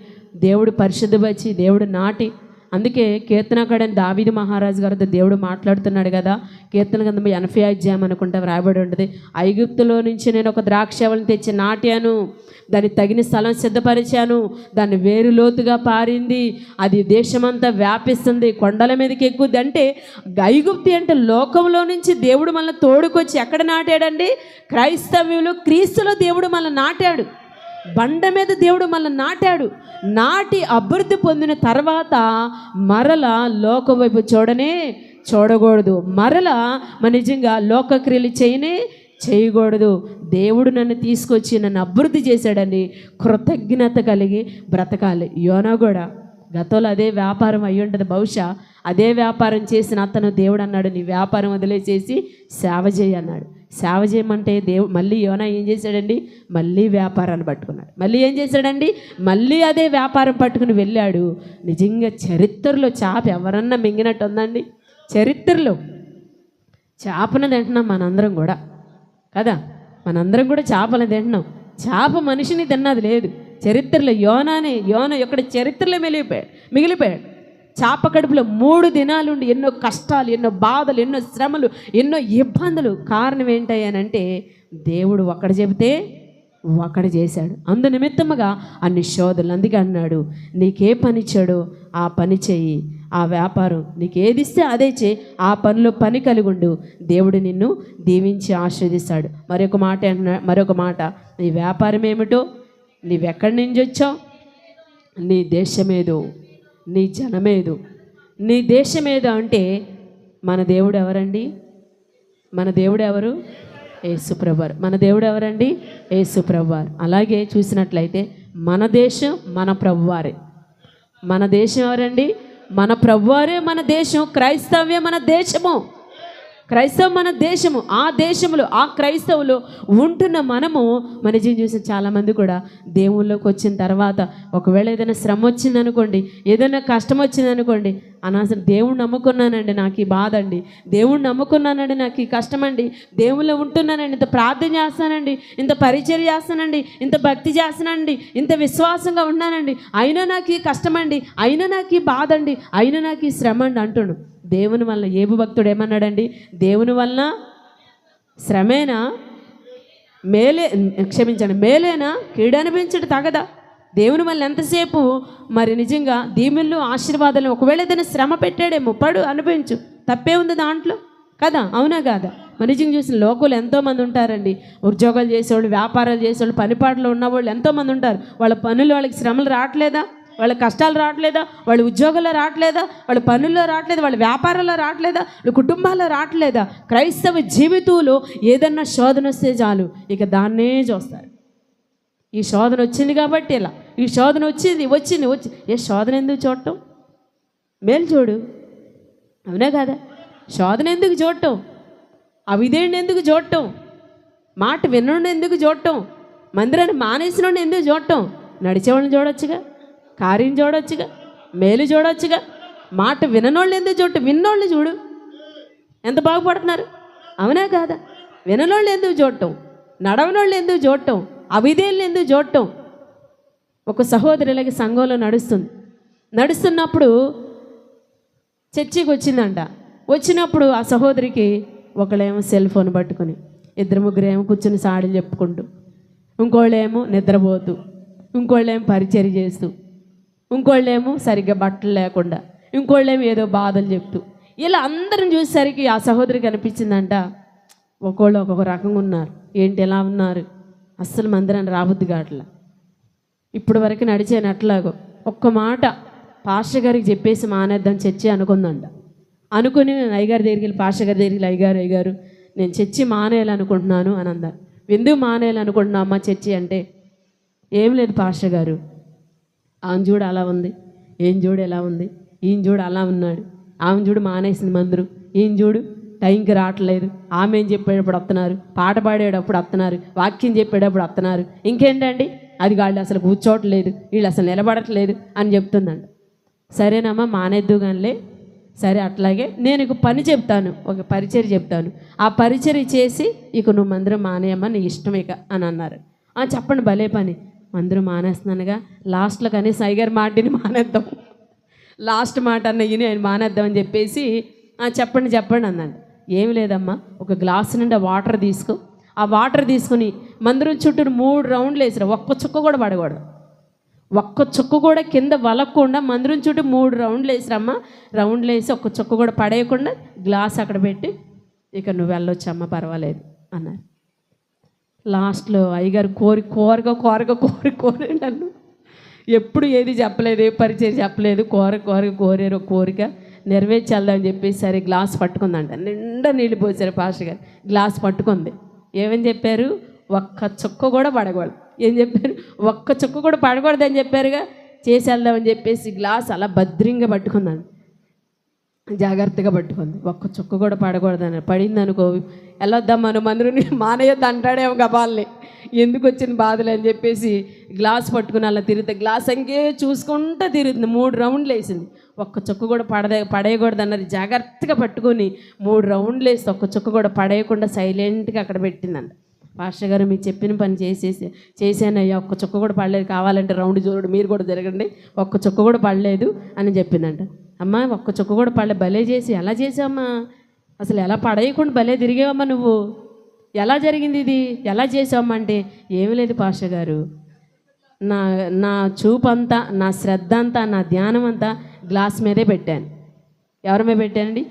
దేవుడు పరిశుద్ధపరిచి, దేవుడు నాటి. అందుకే కీర్తనకాడని దావీదు మహారాజు గారితో దేవుడు మాట్లాడుతున్నాడు కదా, కీర్తన గ్రంథం 80వ అధ్యాయం అనుకుంటా రాయబడి ఉంటుంది. ఐగుప్తులో నుంచి నేను ఒక ద్రాక్షవల్లిని తెచ్చి నాటాను, దాన్ని తగిన స్థలం సిద్ధపరిచాను, దాన్ని వేరు లోతుగా పారింది, అది దేశమంతా వ్యాపిస్తుంది, కొండల మీదకి ఎక్కుద్ది. అంటే ఐగుప్తి అంటే లోకంలో నుంచి దేవుడు మనల్ని తోడుకొచ్చి ఎక్కడ నాటాడండి? క్రైస్తవ్యులు క్రీస్తులో దేవుడు మనల్ని నాటాడు. బండ మీద దేవుడు మనల్ని నాటాడు. నాటి అభివృద్ధి పొందిన తర్వాత మరలా లోకం వైపు చూడకూడదు. మరలా మన నిజంగా లోకక్రియలు చేయకూడదు. దేవుడు నన్ను తీసుకొచ్చి నన్ను అభివృద్ధి చేశాడని కృతజ్ఞత కలిగి బ్రతకాలి. యోనా కూడా గతంలో అదే వ్యాపారం అయ్యి ఉంటుంది. బహుశా అదే వ్యాపారం చేసిన అతను దేవుడు అన్నాడు, నీ వ్యాపారం వదిలేసేసి సేవ చేయి అన్నాడు. సేవ చేయమంటే దేవుడు మళ్ళీ యోనా ఏం చేశాడండి? మళ్ళీ వ్యాపారాన్ని పట్టుకున్నాడు. మళ్ళీ ఏం చేశాడండి? మళ్ళీ అదే వ్యాపారం పట్టుకుని వెళ్ళాడు. నిజంగా చరిత్రలో చేప ఎవరన్నా మింగినట్టు ఉందండి? చరిత్రలో చేపను తింటున్నాం మనందరం కూడా కదా, మనందరం కూడా చేపలను తింటున్నాం. చేప మనిషిని తిన్నది లేదు. చరిత్రలో యోన యొక్క చరిత్రలో మిగిలిపోయాడు. చేప కడుపులో 3 దినాలుండి ఎన్నో కష్టాలు, ఎన్నో బాధలు, ఎన్నో శ్రమలు, ఎన్నో ఇబ్బందులు. కారణం ఏంటయ్యానంటే దేవుడు ఒక్కడ చెబితే ఒక్కడ చేశాడు. అందు నిమిత్తముగా అన్ని శోధనలు. అందుకే అన్నాడు, నీకే పని ఇచ్చాడో ఆ పని చెయ్యి, ఆ వ్యాపారం నీకు ఏది ఇస్తే అదే చే, ఆ పనిలో పని కలిగి ఉండు, దేవుడు నిన్ను దీవించి ఆశీర్వదిస్తాడు. మరొక మాట, నీ వ్యాపారం ఏమిటో, నీవెక్కడి నుంచి వచ్చావు, నీ దేశమేదో, నీ జనమేదో. నీ దేశమేదో అంటే మన దేవుడు ఎవరండి? మన దేవుడు ఎవరు? యేసుప్రభువారు. మన దేవుడు ఎవరండి? యేసుప్రభువారు. అలాగే చూసినట్లయితే మన దేశం మన ప్రభువారే. మన దేశం ఎవరండి? మన ప్రభువారే మన దేశం. క్రైస్తవ్యం మన దేశము. క్రైస్తవం మన దేశము. ఆ దేశంలో ఆ క్రైస్తవులు ఉంటున్న మనము మన జీవితం చూసిన చాలామంది కూడా దేవుళ్ళలోకి వచ్చిన తర్వాత ఒకవేళ ఏదైనా శ్రమ వచ్చిందనుకోండి, ఏదైనా కష్టం వచ్చిందనుకోండి, అసలు దేవుణ్ణి నమ్ముకున్నానండి, నాకు ఈ బాధ అండి, దేవుణ్ణి నమ్ముకున్నానండి, నాకు ఈ కష్టం అండి, దేవుళ్ళో ఉంటున్నానండి, ఇంత ప్రార్థన చేస్తానండి, ఇంత పరిచర్య చేస్తానండి, ఇంత భక్తి చేస్తానండి, ఇంత విశ్వాసంగా ఉన్నానండి, అయినా నాకు ఈ కష్టం అండి, అయినా నాకు ఈ బాధ అండి, అయినా నాకు ఈ శ్రమ అండి అంటున్నాడు. దేవుని వల్ల ఏబు భక్తుడు ఏమన్నాడండి? దేవుని వలన శ్రమేనా మేలేనా కీడు అనిపించడు తగదా? దేవుని వల్ల ఎంతసేపు మరి నిజంగా దీవెనలు ఆశీర్వాదాలు, ఒకవేళ ఏదైనా శ్రమ పెట్టాడేమో, పడు అనుభవించు, తప్పే ఉంది దాంట్లో కదా, అవునా కాదా? మరి నిజంగా చూసిన లోకులు ఎంతోమంది ఉంటారండి, ఉద్యోగాలు చేసేవాళ్ళు, వ్యాపారాలు చేసేవాళ్ళు, పనిపాటలో ఉన్నవాళ్ళు ఎంతోమంది ఉంటారు. వాళ్ళ పనులు, వాళ్ళకి శ్రమలు రావట్లేదా? వాళ్ళ కష్టాలు రావట్లేదా? వాళ్ళ ఉద్యోగాల్లో రావట్లేదా? వాళ్ళ పనుల్లో రావట్లేదా? వాళ్ళ వ్యాపారాల్లో రావట్లేదా? వాళ్ళ కుటుంబాల్లో రావట్లేదా? క్రైస్తవ జీవితంలో ఏదన్నా శోధన వస్తే చాలు, ఇక దాన్నే చూస్తారు. ఈ శోధన వచ్చింది కాబట్టి ఇలా, ఈ శోధన వచ్చింది. ఏ శోధన ఎందుకు చూడటం? మేలు చూడు, అవునా కదా? శోధన ఎందుకు చూడటం? అవిధేయుడిని ఎందుకు చూడటం? మాట వినోడిని ఎందుకు చూడటం? మందిరాన్ని మానేసినోడిని ఎందుకు చూడటం? నడిచేవాళ్ళని చూడొచ్చుగా, కార్యం చూడొచ్చుగా, మేలు చూడొచ్చుగా. మాట విననోళ్ళు ఎందుకు చూడటం? విన్నోళ్ళు చూడు, ఎంత బాగుపడుతున్నారు, అవునా కాదా? విననోళ్ళు ఎందుకు చూడటం? నడవనోళ్ళు ఎందుకు చూడటం? అవిధేయులను ఎందుకు చూడటం? ఒక సహోదరులకి సంఘంలో నడుస్తున్నప్పుడు చర్చికి వచ్చిందంట. వచ్చినప్పుడు ఆ సహోదరికి ఒకళ్ళేమో సెల్ ఫోన్ పట్టుకొని, ఇద్దరు ముగ్గురు ఏమో కూర్చుని సాడీలు చెప్పుకుంటూ, ఇంకోళ్ళేమో నిద్రపోతూ, ఇంకోళ్ళేమో పరిచర్య చేస్తూ, ఇంకోళ్ళేమో సరిగ్గా బట్టలు లేకుండా, ఇంకోళ్ళేమో ఏదో బాధలు చెప్తూ, ఇలా అందరం చూసేసరికి ఆ సహోదరికి అనిపించిందంట, ఒక్కోళ్ళు ఒక్కొక్క రకంగా ఉన్నారు. ఏంటి ఎలా ఉన్నారు? అస్సలు మందిరాన్ని రాబుద్ది కావట్లా. ఇప్పుడు వరకు నడిచాను అట్లాగో, ఒక్క మాట పాస్టర్ గారికి చెప్పేసి మానేద్దాం చర్చి అనుకుందంట. అనుకుని అయ్యగారి దగ్గరికి వెళ్ళి, పాస్టర్ గారి దగ్గరికి వెళ్ళి, అయ్యగారు నేను చర్చి మానేయాలనుకుంటున్నాను అని అన్నారు. ఎందుకు మానేయాలనుకుంటున్నా అమ్మ చర్చి అంటే, ఏం లేదు పాస్టర్ గారు, ఆమె చూడు అలా ఉంది, ఏం చూడు ఎలా ఉంది, ఈయన చూడు అలా ఉన్నాడు, ఆమె చూడు మానేసింది మందురు, ఈయన చూడు టైంకి రావట్లేదు, ఆమె ఏం చెప్పేటప్పుడు వస్తున్నారు, పాట పాడేటప్పుడు వస్తున్నారు, వాక్యం చెప్పేటప్పుడు వస్తున్నారు, ఇంకేంటండి అది వాళ్ళు అసలు కూర్చోవట్లేదు, వీళ్ళు అసలు నిలబడట్లేదు అని చెప్తుందంట. సరేనమ్మా మానేద్దు కానిలే, సరే అట్లాగే నేను ఇక పని చెప్తాను, ఒక పరిచర్య చెప్తాను, ఆ పరిచర్య చేసి ఇక నువ్వు మందిరం మానేయమ్మా, నీ ఇష్టం ఇక అని అన్నారు. చెప్పండి, భలే పని, మందిరం మానేస్తున్నానుగా, లాస్ట్లో కనీసం అయ్యగారి మాటని మానేద్దాం, లాస్ట్ మాట అన్న ఆయన మానేద్దామని చెప్పేసి చెప్పండి అన్నాడు. ఏమి లేదమ్మా, ఒక గ్లాస్ నిండా వాటర్ తీసుకో, ఆ వాటర్ తీసుకుని మందిరం చుట్టూ 3 రౌండ్లు వేసిరా, ఒక్క చుక్క కూడా పడకూడదు, ఒక్క చుక్క కూడా కింద వలకుండా మందిరం చుట్టూ 3 రౌండ్లు వేసిరమ్మా, రౌండ్లు వేసి ఒక్క చుక్క కూడా పడేయకుండా గ్లాస్ అక్కడ పెట్టి ఇక నువ్వు వెళ్ళొచ్చమ్మా పర్వాలేదు అన్నారు. లాస్ట్లో అయ్యగారు కోరి నన్ను ఎప్పుడు ఏది చెప్పలేదు, ఏ పరిచయం చెప్పలేదు, కోరారు కోరిక నెరవేర్చాలని చెప్పేసి సరే గ్లాస్ పట్టుకుందంట, నిండా నీళ్ళు పోసారు పాస్టర్ గారు. గ్లాస్ పట్టుకుంది, ఏమని చెప్పారు? ఒక్క చుక్క కూడా పడకూడదు. ఏం చెప్పారు? ఒక్క చుక్క కూడా పడకూడదని చెప్పారుగా, చేసి వెళ్దామని చెప్పేసి గ్లాస్ అలా భద్రంగా పట్టుకుందండి, జాగ్రత్తగా పట్టుకుంది. ఒక్క చుక్క కూడా పడకూడదని, పడింది అనుకో వెళ్ళొద్దాం మనం మందిరం మానేయొద్దు అంటాడేమో గబాల్ని, ఎందుకు వచ్చిన బాధలు అని చెప్పేసి గ్లాస్ పట్టుకుని అలా తిరుగుతుంది. గ్లాస్ అంకే చూసుకుంటూ తిరుగుతుంది. 3 రౌండ్లు వేసింది, ఒక్క చుక్క కూడా పడేయకూడదు అన్నది. జాగ్రత్తగా పట్టుకొని 3 రౌండ్లు వేసి ఒక్క చుక్క కూడా పడేయకుండా సైలెంట్గా అక్కడ పెట్టిందంట. పాస్టర్ గారు మీకు చెప్పిన పని చేశానయ్యా, ఒక్క చుక్క కూడా పడలేదు, కావాలంటే రౌండ్ చూడండి, మీరు కూడా తిరగండి, ఒక్క చుక్క కూడా పడలేదు అని చెప్పిందంట. అమ్మ ఒక్క చుక్క కూడా పడలేదు, భలే చేసి ఎలా చేసావమ్మా, అసలు ఎలా పడేయకుండా భలే తిరిగేవమ్మా నువ్వు, ఎలా జరిగింది ఇది, ఎలా చేసావమ్మా అంటే, ఏమీ లేదు పాస్టర్ గారు, నా చూపు అంతా, నా శ్రద్ధ అంతా, నా ధ్యానం అంతా గ్లాస్ మీదే పెట్టాను, ఎవరి మీద పెట్టానండి?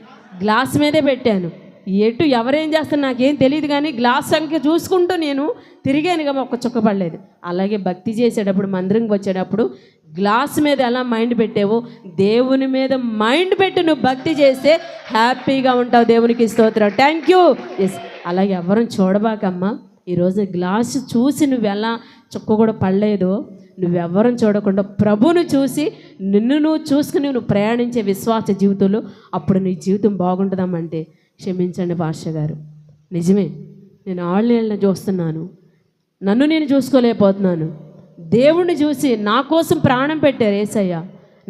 గ్లాస్ మీదే పెట్టాను. ఎటు ఎవరేం చేస్తాను నాకేం తెలియదు, కానీ గ్లాస్ సంఖ్య చూసుకుంటూ నేను తిరిగాను కదా, ఒక్క చుక్క పడలేదు. అలాగే భక్తి చేసేటప్పుడు, మందిరంకి వచ్చేటప్పుడు గ్లాస్ మీద ఎలా మైండ్ పెట్టావో దేవుని మీద మైండ్ పెట్టి నువ్వు భక్తి చేస్తే హ్యాపీగా ఉంటావు. దేవునికి స్తోత్రం. Thank you. ఎస్, అలాగే ఎవరిని చూడబాకమ్మా. ఈరోజు గ్లాసు చూసి నువ్వు ఎలా చుక్క కూడా పడలేదో, నువ్వెవరిని చూడకుండా ప్రభువును చూసి నిన్ను నువ్వు చూసుకుని నువ్వు ప్రయాణించే విశ్వాస జీవితంలో అప్పుడు నీ జీవితం బాగుంటుందమ్మంటే, క్షమించండి పాస్టర్ గారు, నిజమే, నేను ఆన్లైన్లో చూస్తున్నాను, నన్ను నేను చూసుకోలేకపోతున్నాను. దేవుణ్ణి చూసి నా కోసం ప్రాణం పెట్టారు యేసయ్య,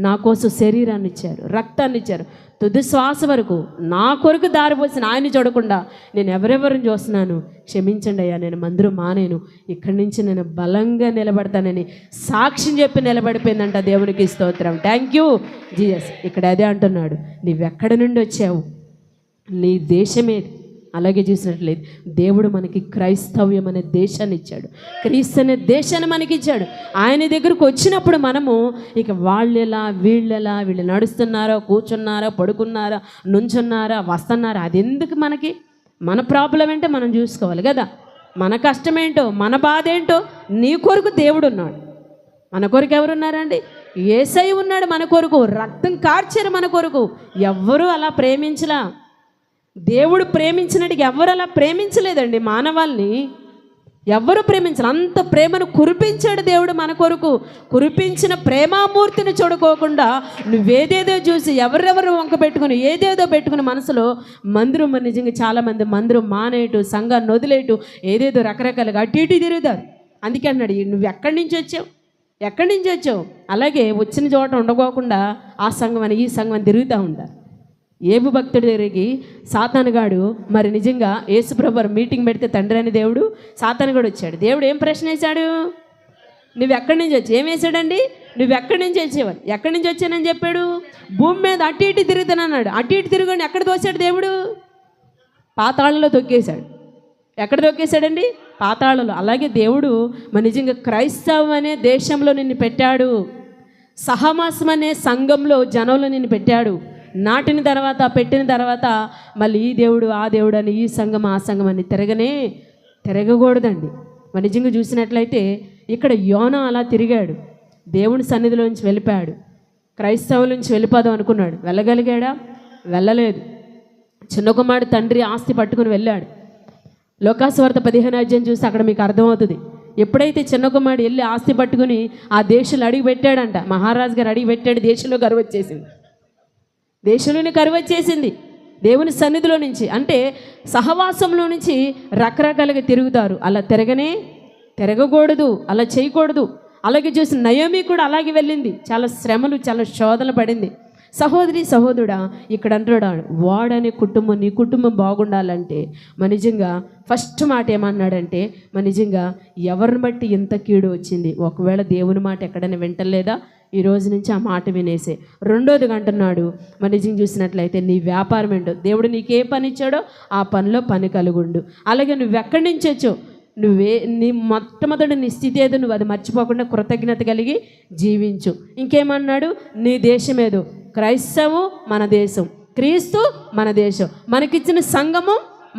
నా కోసం శరీరాన్ని ఇచ్చారు, రక్తాన్ని ఇచ్చారు, తుది శ్వాస వరకు నా కొరకు దారిపోసిన ఆయన్ని చూడకుండా నేను ఎవరెవరిని చూస్తున్నాను. క్షమించండి అయ్యా, నేను మందిరం మానేను, ఇక్కడి నుంచి నేను బలంగా నిలబడతానని సాక్ష్యం చెప్పి నిలబడిపోయిందంట. దేవునికి స్తోత్రం. Thank you Jesus. ఇక్కడ అదే అంటున్నాడు, నీవెక్కడి నుండి వచ్చావు, నీ దేశమేది. అలాగే చూసినట్లయితే దేవుడు మనకి క్రైస్తవ్యం అనే దేశాన్ని ఇచ్చాడు, క్రీస్తు అనే దేశాన్ని మనకి ఇచ్చాడు. ఆయన దగ్గరకు వచ్చినప్పుడు మనము ఇక వాళ్ళెలా వీళ్ళెలా, వీళ్ళు నడుస్తున్నారా, కూర్చున్నారా, పడుకున్నారా, నుంచున్నారా, వస్తున్నారా, అది ఎందుకు మనకి? మన ప్రాబ్లం ఏంటో మనం చూసుకోవాలి కదా. మన కష్టమేంటో, మన బాధ ఏంటో, నీ కొరకు దేవుడు ఉన్నాడు. మన కొరకు ఎవరున్నారండి? యేసయ్య ఉన్నాడు మన కొరకు, రక్తం కార్చారు మన కొరకు. ఎవ్వరూ అలా ప్రేమించలా. దేవుడు ప్రేమించినట్టు ఎవరు అలా ప్రేమించలేదండి మానవాల్ని, ఎవరు ప్రేమించాలి. అంత ప్రేమను కురిపించాడు దేవుడు మన కొరకు. కురిపించిన ప్రేమామూర్తిని చూడుకోకుండా నువ్వేదేదో చూసి ఎవరెవరు వంక పెట్టుకుని ఏదేదో పెట్టుకుని మనసులో మందిరం, నిజంగా చాలామంది మందిరం మానేటు, సంఘాన్ని వదిలేటు, ఏదేదో రకరకాలుగా అటు ఇటు తిరుగుతారు. అందుకే అన్నాడు, నువ్వు ఎక్కడి నుంచి వచ్చావు, ఎక్కడి నుంచి వచ్చావు? అలాగే వచ్చిన చోట ఉండకోకుండా ఆ సంఘం అని ఈ సంఘం అని తిరుగుతూ ఉంటారు. ఏబు భక్తుడి దగ్గరికి సాతానుగాడు మరి నిజంగా యేసుప్రభు మీటింగ్ పెడితే తండ్రి అని దేవుడు సాతానుగాడు వచ్చాడు. దేవుడు ఏం ప్రశ్న వేశాడు? నువ్వు ఎక్కడి నుంచి వచ్చి ఏం వేసాడండి? నువ్వు ఎక్కడి నుంచి వచ్చేవాడు? ఎక్కడి నుంచి వచ్చానని చెప్పాడు? భూమి మీద అటు ఇటు తిరుగుతానన్నాడు. అటు ఇటు తిరగండి ఎక్కడ తోసాడు దేవుడు? పాతాళంలో తొక్కేశాడు. ఎక్కడ తొక్కేశాడండి? పాతాళంలో. అలాగే దేవుడు మరి నిజంగా క్రైస్తవం అనే దేశంలో నిన్ను పెట్టాడు, సహవాసం అనే సంఘంలో జనంలో నిన్ను పెట్టాడు. నాటిన తర్వాత పెట్టిన తర్వాత మళ్ళీ ఈ దేవుడు ఆ దేవుడు అని, ఈ సంఘం ఆ సంఘం అని తిరగకూడదండి. మరి నిజంగా చూసినట్లయితే ఇక్కడ యోనా అలా తిరిగాడు, దేవుని సన్నిధిలో నుంచి వెళ్ళిపోయాడు. క్రైస్తవుల నుంచి వెళ్ళిపోదాం అనుకున్నాడు, వెళ్ళగలిగాడా? వెళ్ళలేదు. చిన్న కుమారుడు తండ్రి ఆస్తి పట్టుకుని వెళ్ళాడు. లోకాసువార్త 15వ అధ్యాయం చూసి అక్కడ మీకు అర్థమవుతుంది. ఎప్పుడైతే చిన్న కుమారుడు వెళ్ళి ఆస్తి పట్టుకుని ఆ దేశంలో అడిగి పెట్టాడంట, మహారాజు గారు అడిగి పెట్టాడు, దేశంలో కరువు వచ్చేసింది. దేశంలోనే కరువు వచ్చేసింది. దేవుని సన్నిధిలో నుంచి అంటే సహవాసంలో నుంచి రకరకాలుగా తిరుగుతారు. అలా తిరగకూడదు, అలా చేయకూడదు. అలాగే చూసి నయోమి కూడా అలాగే వెళ్ళింది. చాలా శ్రమలు, చాలా శోధనలు పడింది. సహోదరి సహోదరుడా, ఇక్కడ అంటున్నాడు, వాడనే కుటుంబం, నీ కుటుంబం బాగుండాలంటే మన నిజంగా ఫస్ట్ మాట ఏమన్నాడంటే, మన నిజంగా ఎవరిని బట్టి ఇంత కీడు వచ్చింది? ఒకవేళ దేవుని మాట ఎక్కడైనా వింటలేదా? ఈ రోజు నుంచి ఆ మాట వినేసే. రెండోదిగా అంటున్నాడు, మన నిజంగా చూసినట్లయితే నీ వ్యాపారం ఏంటో, దేవుడు నీకే పని ఇచ్చాడో ఆ పనిలో పని కలుగుండు. అలాగే నువ్వెక్కడి నుంచి వచ్చావు, నీ మొట్టమొదటి నీ స్థితి ఏదో నువ్వు అది మర్చిపోకుండా కృతజ్ఞత కలిగి జీవించు. ఇంకేమన్నాడు? నీ దేశం ఏదో, క్రైస్తవం మన దేశం, క్రీస్తు మన దేశం, మనకిచ్చిన సంఘము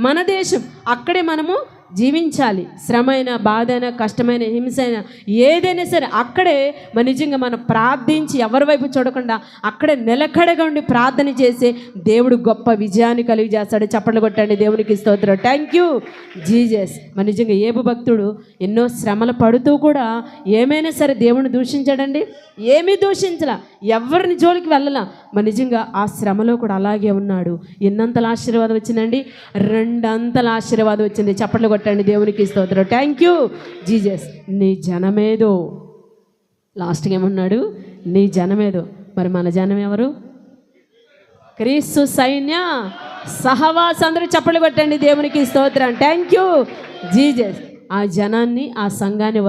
మన దేశం, అక్కడే మనము జీవించాలి. శ్రమైన, బాధైనా, కష్టమైన, హింసైనా ఏదైనా సరే అక్కడే మన నిజంగా మనం ప్రార్థించి ఎవరి వైపు చూడకుండా అక్కడే నిలకడగా ఉండి ప్రార్థన చేసే దేవుడు గొప్ప విజయాన్ని కలిగి చేస్తాడు. చప్పట్లు కొట్టండి, దేవునికి స్తోత్రం. Thank you Jesus. మన నిజంగా ఏబు భక్తుడు ఎన్నో శ్రమలు పడుతూ కూడా ఏమైనా సరే దేవుని దూషించాడండి? ఏమీ దూషించలా, ఎవరిని జోలికి వెళ్ళలా. మన నిజంగా ఆ శ్రమలో కూడా అలాగే ఉన్నాడు. ఎన్నంతల ఆశీర్వాదం వచ్చిందండి? 2 అంతల ఆశీర్వాదం వచ్చింది. చప్పట్లు కొట్టండి, దేవునికి స్తోత్రం. Thank you Jesus. నీ జనమేదో, లాస్ట్గా ఏమన్నాడు? నీ జనమేదో. మరి మన జనం ఎవరు? క్రీస్తు సైన్య సహవాస. అందరూ చప్పట్లు కొట్టండి, దేవునికి స్తోత్రం. Thank you Jesus. ఆ జనాన్ని, ఆ సంఘాన్ని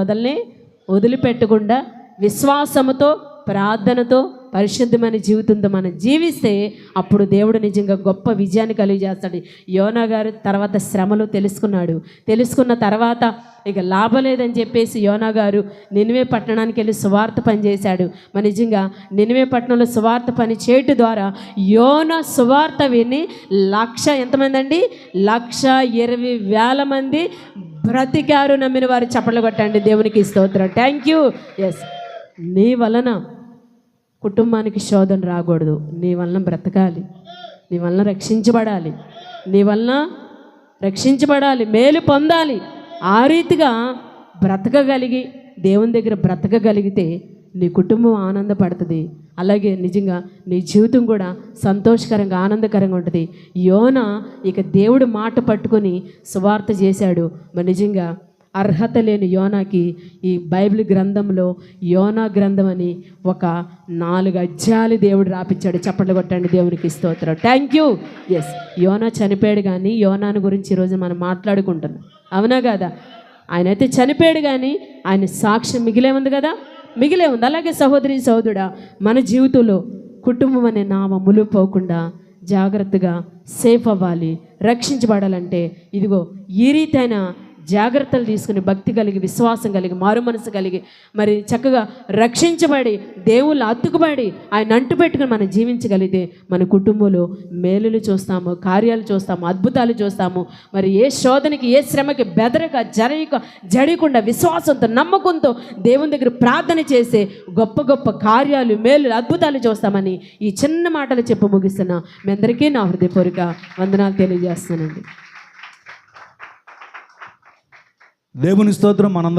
వదిలిపెట్టకుండా విశ్వాసముతో, ప్రార్థనతో, పరిశుద్ధమైన జీవితంతో మనం జీవిస్తే అప్పుడు దేవుడు నిజంగా గొప్ప విజయాన్ని కలిగజేస్తాడు. యోనా గారు తర్వాత శ్రమలు తెలుసుకున్న తర్వాత ఇక లాభం లేదని చెప్పేసి యోనా గారు నినివే పట్టణానికి వెళ్ళి సువార్త పని చేశాడు. మరి నిజంగా నినివే పట్టణంలో సువార్త పని చేయటం ద్వారా యోనా సువార్త విని ఎంతమంది అండి, 1,20,000 మంది బ్రతికారు. నమ్మిన వారు చప్పట్లు కొట్టండి, దేవునికి స్తోత్రం. Thank you. ఎస్, నీ వలన కుటుంబానికి శోధన రాకూడదు, నీ వలన బ్రతకాలి, నీ వలన రక్షించబడాలి, మేలు పొందాలి. ఆ రీతిగా బ్రతకగలిగి దేవుని దగ్గర బ్రతకగలిగితే నీ కుటుంబం ఆనందపడుతుంది. అలాగే నిజంగా నీ జీవితం కూడా సంతోషకరంగా ఆనందకరంగా ఉంటుంది. యోనా ఇక దేవుడు మాట పట్టుకొని సువార్త చేశాడు. మరి నిజంగా అర్హత లేని యోనాకి ఈ బైబిల్ గ్రంథంలో యోనా గ్రంథం అని ఒక 4 అధ్యాయాలు దేవుడు రాపించాడు. చప్పట్లు కొట్టండి, దేవునికి స్తోత్రం. Thank you. ఎస్, యోనా చనిపోయాడు, కానీ యోనాను గురించి ఈరోజు మనం మాట్లాడుకుంటున్నాం, అవునా కదా? ఆయన అయితే చనిపోయాడు, కానీ ఆయన సాక్ష్యం మిగిలే ఉంది. అలాగే సహోదరి సహోదరుడా, మన జీవితంలో కుటుంబం అనే నామ ములుపోకుండా జాగ్రత్తగా సేఫ్ అవ్వాలి, రక్షించబడాలంటే ఇదిగో ఈ రీతైన జాగ్రత్తలు తీసుకుని భక్తి కలిగి, విశ్వాసం కలిగి, మారు మనసు కలిగి, మరి చక్కగా రక్షించబడి దేవుళ్ళు అతుకుబడి ఆయన అంటుపెట్టుకుని మనం జీవించగలిగితే మన కుటుంబంలో మేలులు చూస్తాము, కార్యాలు చూస్తాము, అద్భుతాలు చూస్తాము. మరి ఏ శోధనకి, ఏ శ్రమకి బెదరక జడకుండా విశ్వాసంతో, నమ్మకంతో దేవుని దగ్గర ప్రార్థన చేసే గొప్ప గొప్ప కార్యాలు, మేలు, అద్భుతాలు చూస్తామని ఈ చిన్న మాటలు చెప్పి ముగిస్తున్నా. మీ అందరికీ నా హృదయపూర్వక వందనాలు తెలియజేస్తానండి. దేవుని స్తోత్రం. మనందరం